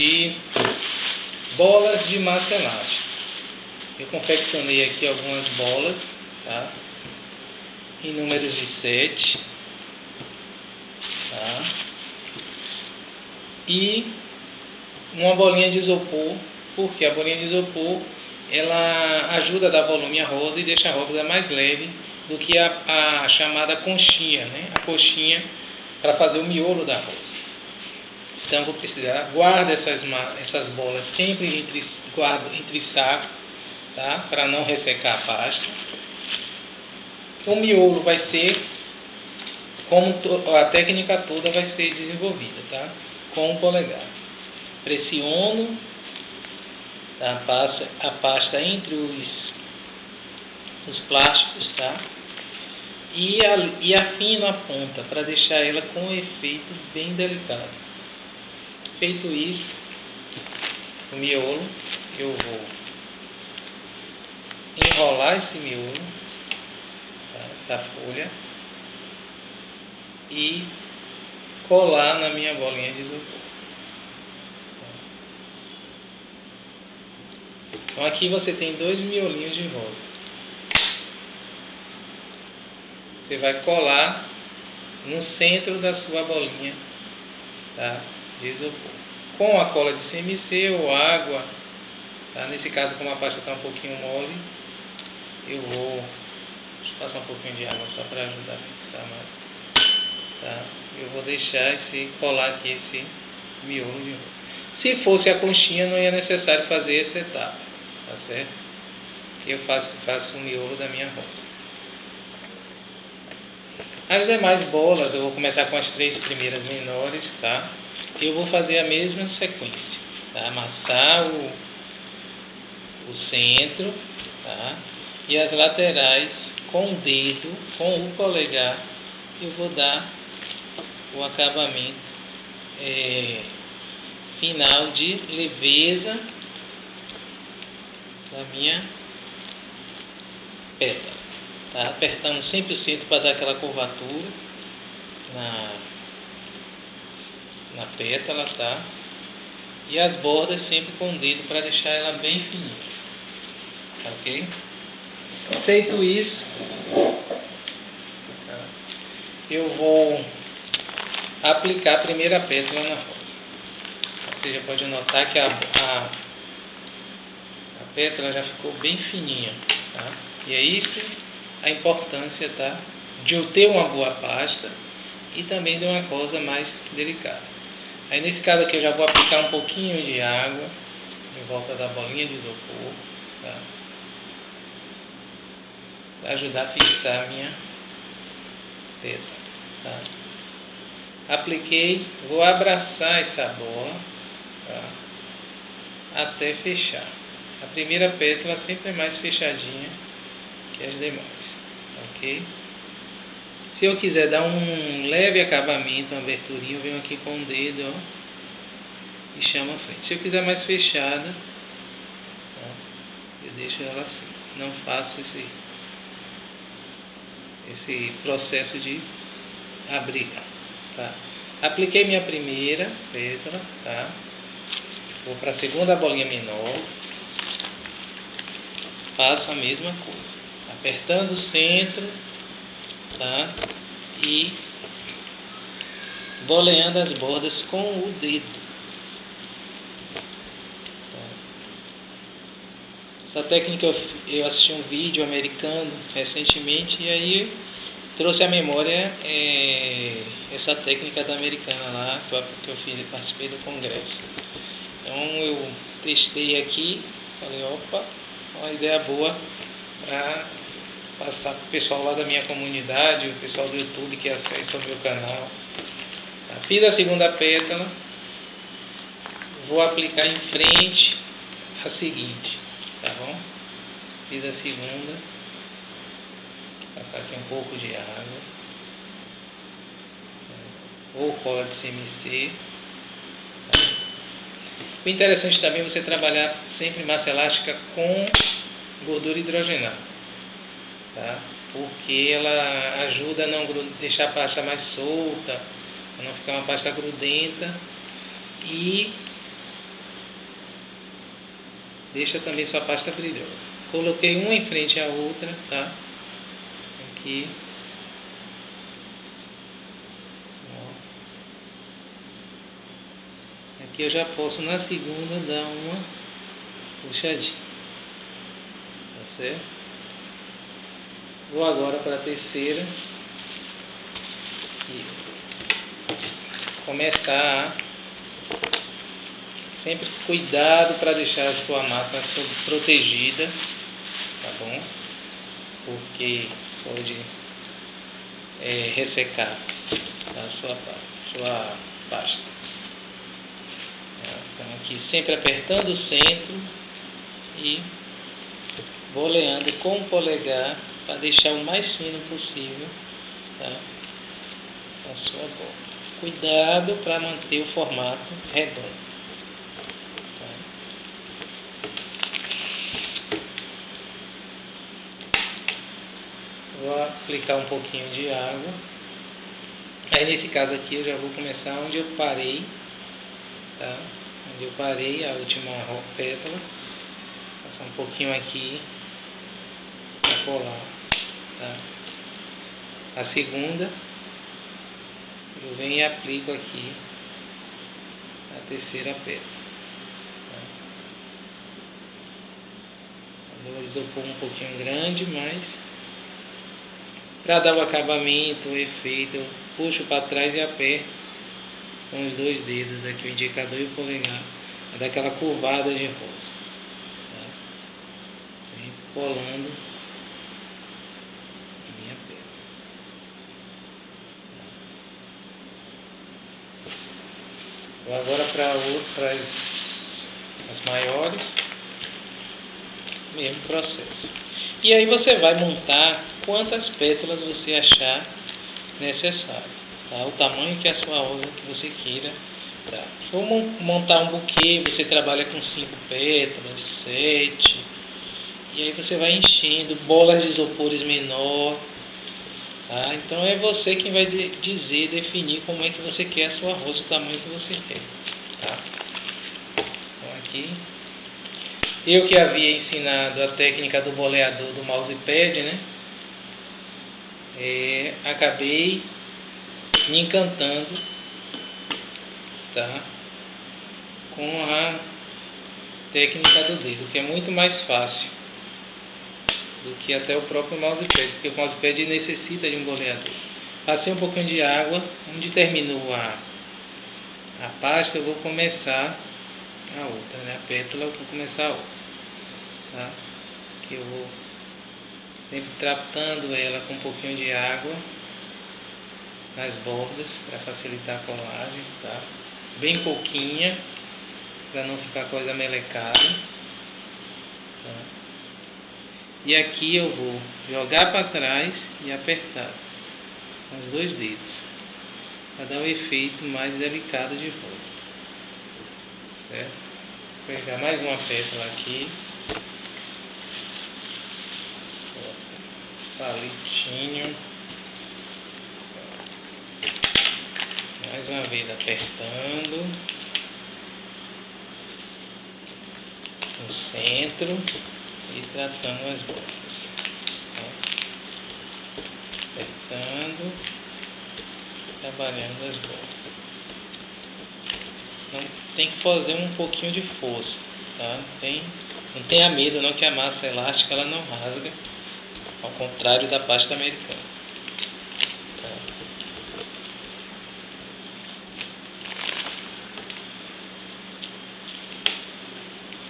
de bolas de massa elástica. Eu confeccionei aqui algumas bolas, tá? Em números de 7, tá? E uma bolinha de isopor, porque a bolinha de isopor ela ajuda a dar volume à rosa e deixa a rosa mais leve do que a chamada conchinha, né? A coxinha para fazer o miolo da rosa. Então vou precisar, guarda essas bolas sempre entre sacos, tá? Para não ressecar a pasta. O miolo vai ser, como a técnica toda vai ser desenvolvida, tá? Com o polegar. Pressiono, tá? Passo a pasta entre os plásticos, tá? E afino a ponta para deixar ela com um efeito bem delicado. Feito isso, o miolo, eu vou enrolar esse miolo, tá? Essa folha, e colar na minha bolinha de isopor. Então aqui você tem 2 miolinhos de rosa. Você vai colar no centro da sua bolinha, tá? De isopor. Com a cola de CMC ou água, tá? Nesse caso, como a pasta está um pouquinho mole, eu vou passar um pouquinho de água só para ajudar a fixar mais, tá? Eu vou deixar colar aqui esse miolo de rosa. Se fosse a conchinha, não é necessário fazer essa etapa, tá certo? Eu faço o miolo da minha rosa. As demais bolas, eu vou começar com as 3 primeiras menores, tá? Eu vou fazer a mesma sequência, tá? Amassar o centro, tá? E as laterais com o dedo, com o polegar, eu vou dar o acabamento final de leveza da minha pétala, tá? Apertando sempre o centro para dar aquela curvatura na pétala, tá? E as bordas sempre com o dedo para deixar ela bem fininha, ok? Feito isso, eu vou aplicar a primeira pétala na rosa. Você já pode notar que a pétala já ficou bem fininha, tá? E é isso a importância, tá? De eu ter uma boa pasta e também de uma rosa mais delicada. Aí nesse caso aqui eu já vou aplicar um pouquinho de água em volta da bolinha de isopor, tá? Para ajudar a fixar a minha pétala, tá? Apliquei, vou abraçar essa bola, tá? Até fechar. A primeira pétala sempre é mais fechadinha que as demais, ok? Se eu quiser dar um leve acabamento, uma aberturinha, eu venho aqui com o dedo, ó, e chamo a frente. Se eu quiser mais fechada, tá? Eu deixo ela assim. Não faço esse processo de abrir, tá? Apliquei minha primeira pétala, tá? Vou para a segunda bolinha menor, faço a mesma coisa, apertando o centro, tá? E boleando as bordas com o dedo. Essa técnica eu assisti um vídeo americano recentemente e aí trouxe à memória essa técnica da americana lá que eu participei do congresso. Então eu testei aqui, falei, opa, uma ideia boa para passar para o pessoal lá da minha comunidade, o pessoal do YouTube que acessa o meu canal. Fiz a segunda pétala, vou aplicar em frente a seguinte, tá bom? Fiz a segunda, passar aqui um pouco de água, ou cola de CMC. O interessante também é você trabalhar sempre massa elástica com gordura hidrogenada, tá? Porque ela ajuda a não deixar a pasta mais solta, a não ficar uma pasta grudenta, e deixa também sua pasta brilhosa. Coloquei uma em frente à outra, tá? Aqui. Aqui eu já posso na segunda dar uma puxadinha, tá certo? Vou agora para a terceira e começar a sempre cuidado para deixar a sua massa protegida, tá bom? Porque pode ressecar a sua pasta. Então aqui sempre apertando o centro e boleando com o polegar para deixar o mais fino possível, tá? A sua bola. Cuidado para manter o formato redondo. Tá? Vou aplicar um pouquinho de água. Aí nesse caso aqui eu já vou começar onde eu parei, tá? Onde eu parei a última pétala. Passar um pouquinho aqui para colar, tá? A segunda eu venho e aplico aqui a terceira pétala, tá? A isopor um pouquinho grande, mas para dar o acabamento, o efeito, eu puxo para trás e aperto com os dois dedos aqui, o indicador e o polegar, para dar aquela curvada de rosa, tá? Sempre colando a minha pétala. Vou agora para as maiores, mesmo processo. E aí você vai montar quantas pétalas você achar necessário, tá? O tamanho que a sua rosa que você queira, tá? Se for montar um buquê, você trabalha com 5 pétalas, 7, e aí você vai enchendo bolas de isopores menor, tá? Então é você quem vai definir como é que você quer a sua rosa, o tamanho que você quer, tá? Então aqui eu que havia ensinado a técnica do boleador do mousepad, né? Acabei me encantando, tá? Com a técnica do dedo, que é muito mais fácil do que até o próprio mousepad, porque o mousepad necessita de um boleador. Passei um pouquinho de água, onde terminou a pasta, eu vou começar a outra, né? A pétala, eu vou começar a outra, tá? Que eu vou sempre tratando ela com um pouquinho de água nas bordas para facilitar a colagem, tá? Bem pouquinha, para não ficar coisa melecada, tá? E aqui eu vou jogar para trás e apertar com os dois dedos para dar um efeito mais delicado de rosa, certo? Vou pegar mais uma pétala aqui, palitinho, mais uma vez apertando no centro e tratando as bordas, tá? Apertando, trabalhando as bordas. Não tem que fazer um pouquinho de força, tá? Não tenha medo não, que a massa elástica ela não rasga, ao contrário da pasta americana, tá?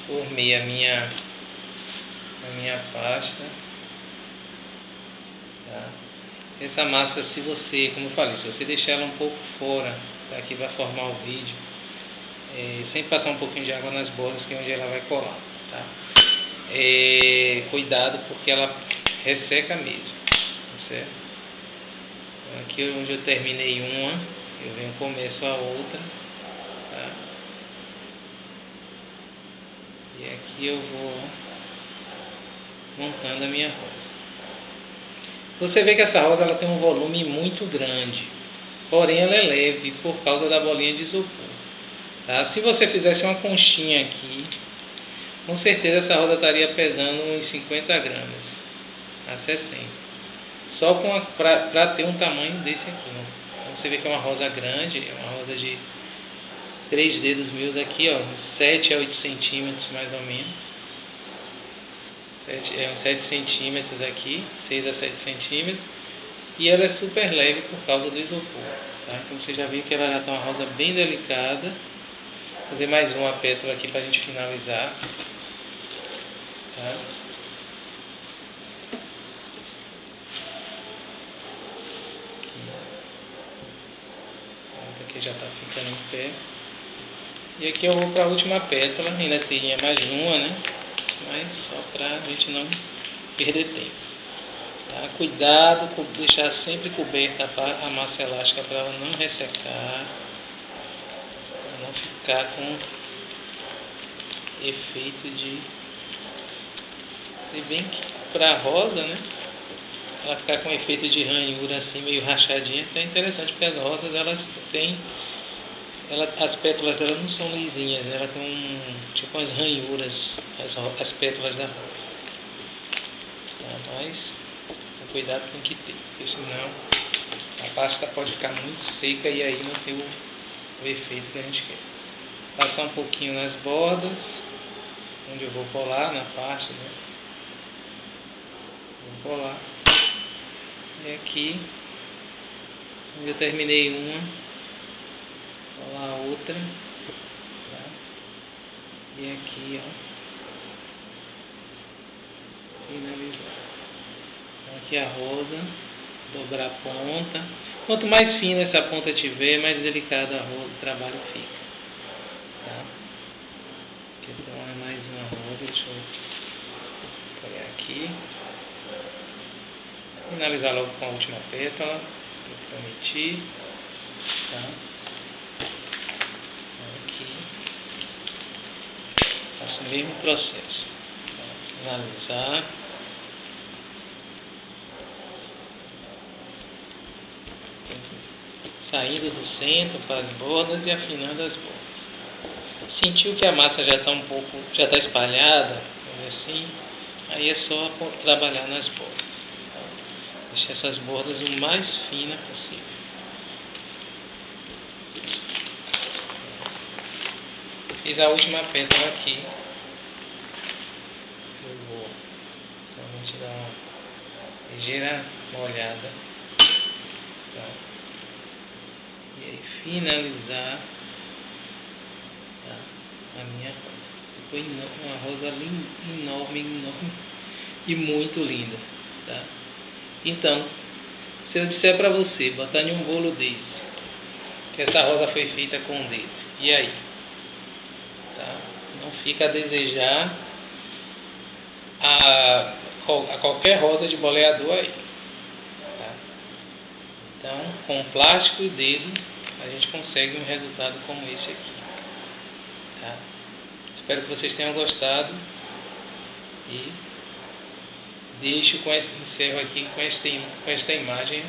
Formei a minha pasta, tá? Essa massa, se você, como eu falei, se você deixar ela um pouco fora, tá? Que vai formar o vídeo, sem passar um pouquinho de água nas bordas, que é onde ela vai colar, tá? Cuidado, porque ela resseca mesmo, tá certo? Então, aqui onde eu terminei uma, eu venho começo a outra, tá? E aqui eu vou montando a minha rosa. Você vê que essa rosa ela tem um volume muito grande, porém ela é leve por causa da bolinha de isopor, tá? Se você fizesse uma conchinha aqui, Com certeza essa rosa estaria pesando uns 50 gramas a 60. Só para ter um tamanho desse aqui. Né? Então você vê que é uma rosa grande, é uma rosa de 3 dedos meus aqui, ó, 7 a 8 centímetros mais ou menos. 7 centímetros aqui, 6 a 7 centímetros. E ela é super leve por causa do isopor. Tá? Então você já viu que ela já está uma rosa bem delicada. Vou fazer mais uma pétala aqui para a gente finalizar. Tá? Aqui já está ficando em pé. E aqui eu vou para a última pétala. Ainda teria mais uma, né? Mas só para a gente não perder tempo. Tá? Cuidado com deixar sempre coberta a massa elástica para ela não ressecar, para não ficar com efeito de... Se bem que para a rosa, né? Ela ficar com efeito de ranhura assim, meio rachadinha, isso é interessante, porque as rosas elas têm... as pétalas elas não são lisinhas, elas têm tipo umas ranhuras, as pétalas da rosa. Tá? Mas cuidado tem que ter, porque senão a pasta pode ficar muito seca e aí não tem o efeito que a gente quer. Passar um pouquinho nas bordas, onde eu vou colar na parte, né? Vou colar. E aqui, onde eu terminei uma, colar a outra. Tá? E aqui, ó, finalizar. Aqui a rosa, dobrar a ponta. Quanto mais fina essa ponta tiver, mais delicada a rosa, o trabalho fica. Tá? Então é mais uma rosa, deixa eu pegar aqui. Finalizar logo com a última pétala, que eu prometi. Tá? Aqui. Faço o mesmo processo. Tá? Finalizar. Saindo do centro para as bordas e afinando as bordas. Sentiu que a massa já está já está espalhada, assim, aí é só trabalhar nas bordas. Tá? Deixar essas bordas o mais finas possível. Fiz a última pétala aqui. Eu vou somente dar uma ligeira molhada. Tá? E aí finalizar, tá, a minha rosa. Ficou uma rosa enorme e muito linda. Tá? Então, se eu disser para você, botar em um bolo desse, que essa rosa foi feita com o dedo, e aí? Tá? Não fica a desejar a qualquer rosa de boleador aí. Então, com plástico e dedo, a gente consegue um resultado como esse aqui. Tá? Espero que vocês tenham gostado. E encerro aqui com esta imagem.